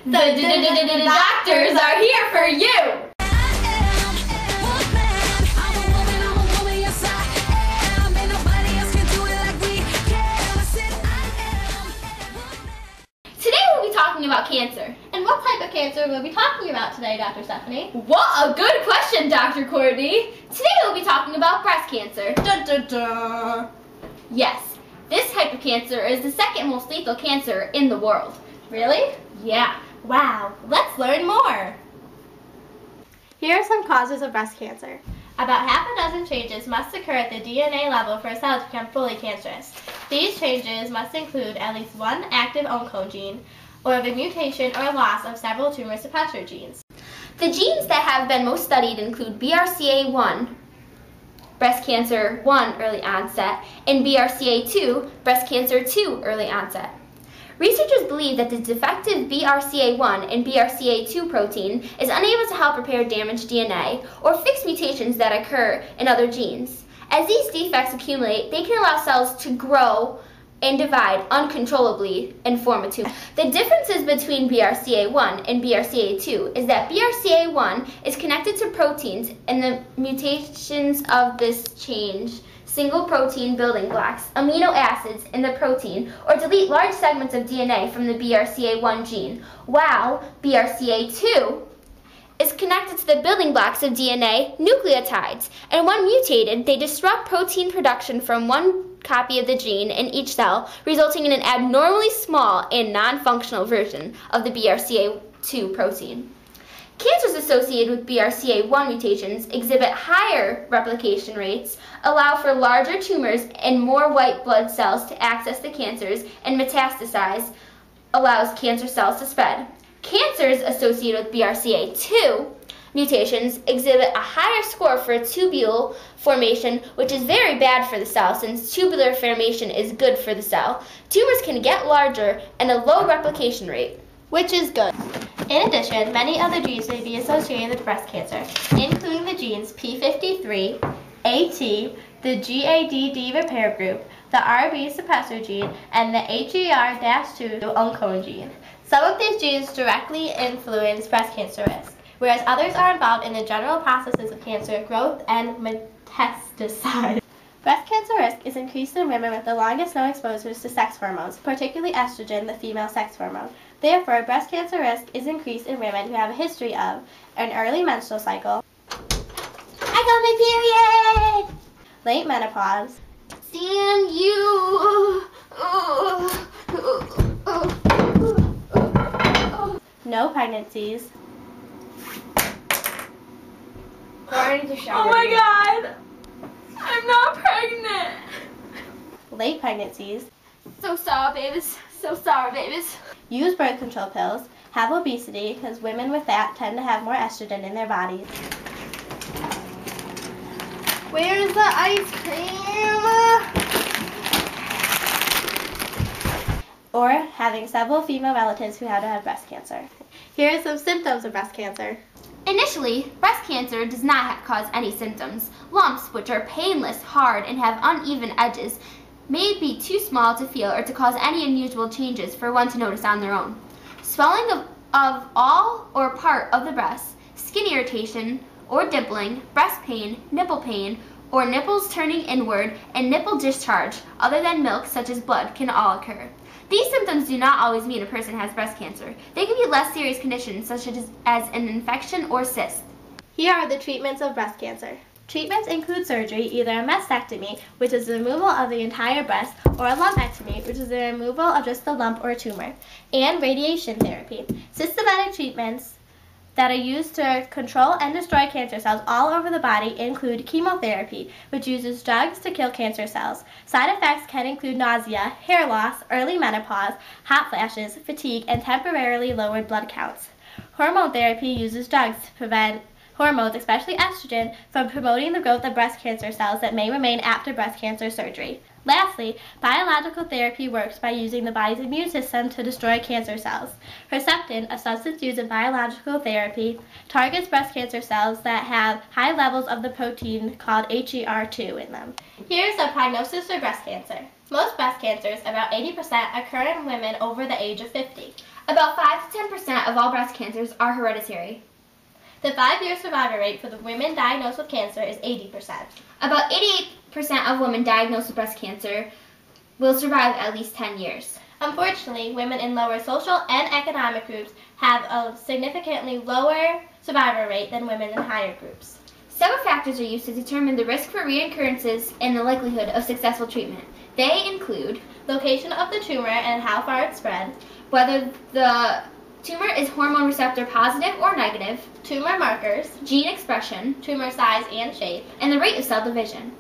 The doctors are here for you! Today we'll be talking about cancer. And what type of cancer will we be talking about today, Dr. Stephanie? What a good question, Dr. Courtney! Today we'll be talking about breast cancer. Dun, dun, dun. Yes, this type of cancer is the second most lethal cancer in the world. Really? Yeah. Wow, let's learn more. Here are some causes of breast cancer. About half a dozen changes must occur at the DNA level for a cell to become fully cancerous. These changes must include at least one active oncogene, or the mutation or loss of several tumor suppressor genes. The genes that have been most studied include BRCA1, breast cancer 1 early onset, and BRCA2, breast cancer 2 early onset. Researchers believe that the defective BRCA1 and BRCA2 protein is unable to help repair damaged DNA or fix mutations that occur in other genes. As these defects accumulate, they can allow cells to grow and divide uncontrollably and form a tumor. The differences between BRCA1 and BRCA2 is that BRCA1 is connected to proteins, and the mutations of this change single protein building blocks, amino acids in the protein, or delete large segments of DNA from the BRCA1 gene, while BRCA2 is connected to the building blocks of DNA, nucleotides, and when mutated, they disrupt protein production from one copy of the gene in each cell, resulting in an abnormally small and non-functional version of the BRCA2 protein. Cancers associated with BRCA1 mutations exhibit higher replication rates, allow for larger tumors and more white blood cells to access the cancers, and metastasize, allows cancer cells to spread. Cancers associated with BRCA2 mutations exhibit a higher score for tubule formation, which is very bad for the cell since tubular formation is good for the cell. Tumors can get larger and a low replication rate, which is good. In addition, many other genes may be associated with breast cancer, including the genes P53, AT, the GADD repair group, the RB suppressor gene, and the HER-2 oncogene. Some of these genes directly influence breast cancer risk, whereas others are involved in the general processes of cancer growth and metastasize. Breast cancer risk is increased in women with the longest known exposures to sex hormones, particularly estrogen, the female sex hormone. Therefore, breast cancer risk is increased in women who have a history of an early menstrual cycle, I got my period, late menopause, no pregnancies, oh my god! I'm not pregnant! late pregnancies, so sorry babies, so sorry babies. Use birth control pills, have obesity, because women with that tend to have more estrogen in their bodies. Where's the ice cream? Or having several female relatives who had breast cancer. Here are some symptoms of breast cancer. Initially, breast cancer does not cause any symptoms. Lumps, which are painless, hard, and have uneven edges, may be too small to feel or to cause any unusual changes for one to notice on their own. Swelling of all or part of the breast, skin irritation or dimpling, breast pain, or nipples turning inward, and nipple discharge other than milk, such as blood, can all occur. These symptoms do not always mean a person has breast cancer. They can be less serious conditions, such as an infection or cyst. Here are the treatments of breast cancer. Treatments include surgery, either a mastectomy, which is the removal of the entire breast, or a lumpectomy, which is the removal of just the lump or tumor, and radiation therapy. Systematic treatments that are used to control and destroy cancer cells all over the body include chemotherapy, which uses drugs to kill cancer cells. Side effects can include nausea, hair loss, early menopause, hot flashes, fatigue, and temporarily lowered blood counts. Hormone therapy uses drugs to prevent hormones, especially estrogen, from promoting the growth of breast cancer cells that may remain after breast cancer surgery. Lastly, biological therapy works by using the body's immune system to destroy cancer cells. Herceptin, a substance used in biological therapy, targets breast cancer cells that have high levels of the protein called HER2 in them. Here's a prognosis for breast cancer. Most breast cancers, about 80%, occur in women over the age of 50. About 5 to 10% of all breast cancers are hereditary. The 5-year survival rate for the women diagnosed with cancer is 80%. About 88% of women diagnosed with breast cancer will survive at least 10 years. Unfortunately, women in lower social and economic groups have a significantly lower survival rate than women in higher groups. Several factors are used to determine the risk for reoccurrences and the likelihood of successful treatment. They include location of the tumor and how far it spread, whether the tumor is hormone receptor positive or negative, tumor markers, gene expression, tumor size and shape, and the rate of cell division.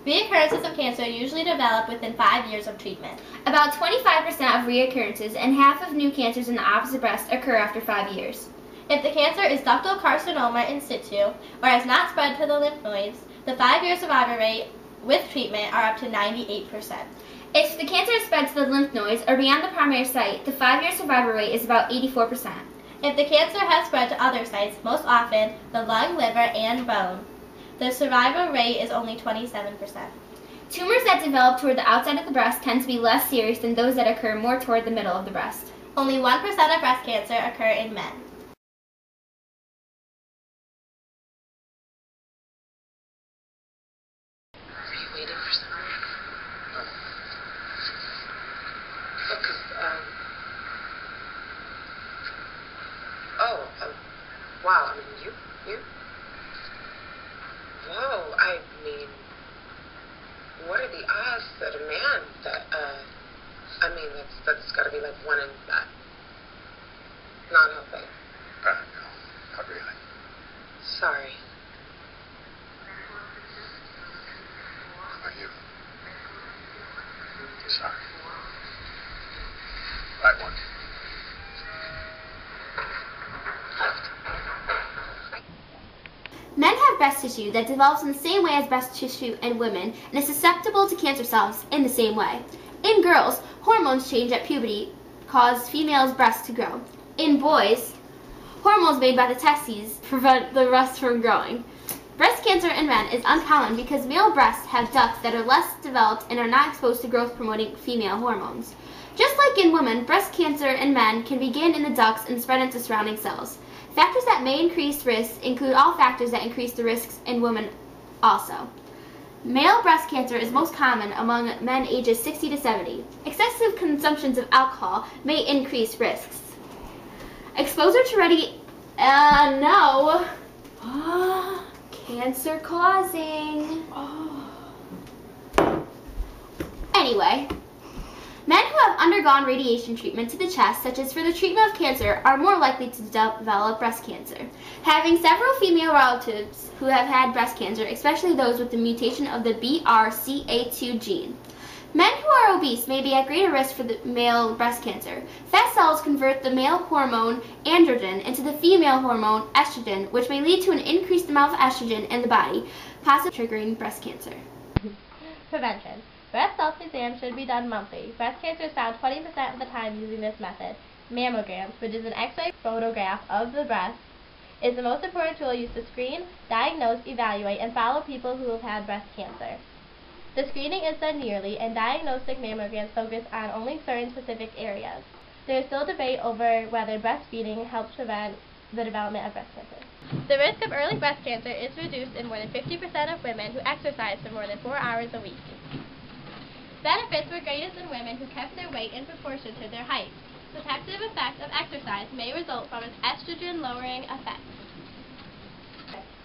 Reoccurrences of cancer usually develop within 5 years of treatment. About 25% of reoccurrences and half of new cancers in the opposite breast occur after 5 years. If the cancer is ductal carcinoma in situ or has not spread to the lymph nodes, the 5-year survival rate with treatment are up to 98%. If the cancer is spread to the lymph nodes or beyond the primary site, the 5-year survival rate is about 84%. If the cancer has spread to other sites, most often the lung, liver, and bone, the survival rate is only 27%. Tumors that develop toward the outside of the breast tend to be less serious than those that occur more toward the middle of the breast. Only 1% of breast cancer occur in men. Are you waiting for someone? Wow, I mean, you? Whoa, I mean, what are the odds that a man that, that's gotta be like 1 in that. Not helping. No, not really. Sorry. How about you? Sorry. Right one. Men have breast tissue that develops in the same way as breast tissue in women and is susceptible to cancer cells in the same way. In girls, hormones change at puberty cause females' breasts to grow. In boys, hormones made by the testes prevent the breasts from growing. Breast cancer in men is uncommon because male breasts have ducts that are less developed and are not exposed to growth-promoting female hormones. Just like in women, breast cancer in men can begin in the ducts and spread into surrounding cells. Factors that may increase risk include all factors that increase the risks in women also. Male breast cancer is most common among men ages 60 to 70. Excessive consumptions of alcohol may increase risks. Exposure to cancer causing. Anyway. Men who have undergone radiation treatment to the chest, such as for the treatment of cancer, are more likely to develop breast cancer. Having several female relatives who have had breast cancer, especially those with the mutation of the BRCA2 gene. Men who are obese may be at greater risk for the male breast cancer. Fat cells convert the male hormone androgen into the female hormone estrogen, which may lead to an increased amount of estrogen in the body, possibly triggering breast cancer. Prevention. Breast self-exam should be done monthly. Breast cancer is found 20% of the time using this method. Mammograms, which is an X-ray photograph of the breast, is the most important tool used to screen, diagnose, evaluate, and follow people who have had breast cancer. The screening is done yearly, and diagnostic mammograms focus on only certain specific areas. There is still debate over whether breastfeeding helps prevent the development of breast cancer. The risk of early breast cancer is reduced in more than 50% of women who exercise for more than 4 hours a week. Benefits were greatest in women who kept their weight in proportion to their height. Protective effects of exercise may result from its estrogen-lowering effects.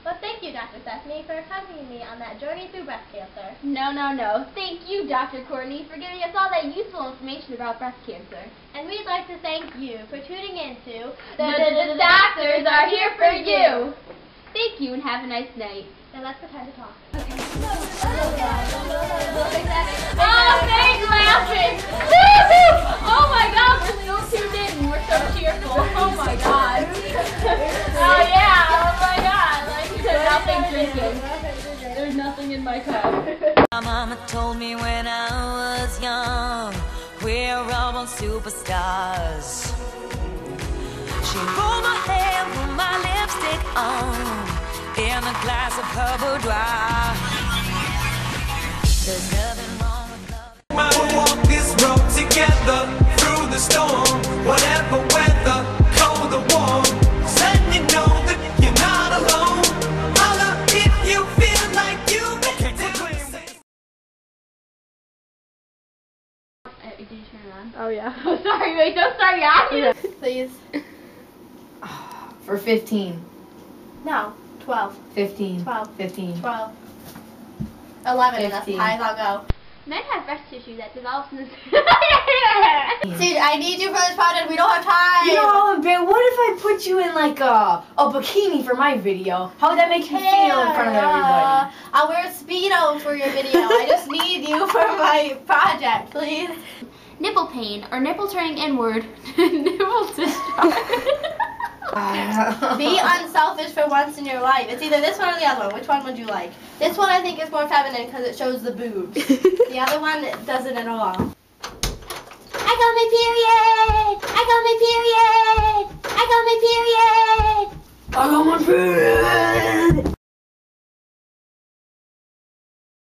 Well, thank you, Dr. Stephanie, for accompanying me on that journey through breast cancer. No. Thank you, Dr. Courtney, for giving us all that useful information about breast cancer. And we'd like to thank you for tuning in to The doctors are here for you. Thank you and have a nice night. Now let's pretend to talk. Okay. Oh, thanks, laughing. Oh my God, we're so tuned in. We're so cheerful. Oh my God. Oh yeah. Oh my God. Like nothing drinking. There's nothing in my cup. My mama told me when I was young, we're all born superstars. She rolled my hair, put my lipstick on, in a glass of her boudoir. There's nothing wrong with love. We'll walk this road together through the the storm, whatever weather, cold or warm. Let me know that you're not alone. Holla if you feel like you've been down. Did you turn it on? Oh yeah. Oh, sorry, wait, don't start yet. Please. For 15. No. 12. 15. 12. 15. 12. 11. And that's 15. as high as I'll go. Men have breast tissue that develops in the... See, I need you for this project. We don't have time. You know, babe, what if I put you in like a bikini for my video? How would that make you feel in front of everybody? I'll wear a Speedo for your video. I just need you for my project, please. Nipple pain or nipple turning inward. Nipple discharge. Be unselfish for once in your life. It's either this one or the other one. Which one would you like? This one I think is more feminine because it shows the boobs. The other one doesn't at all. I got my period! I got my period! I got my period! I got my period!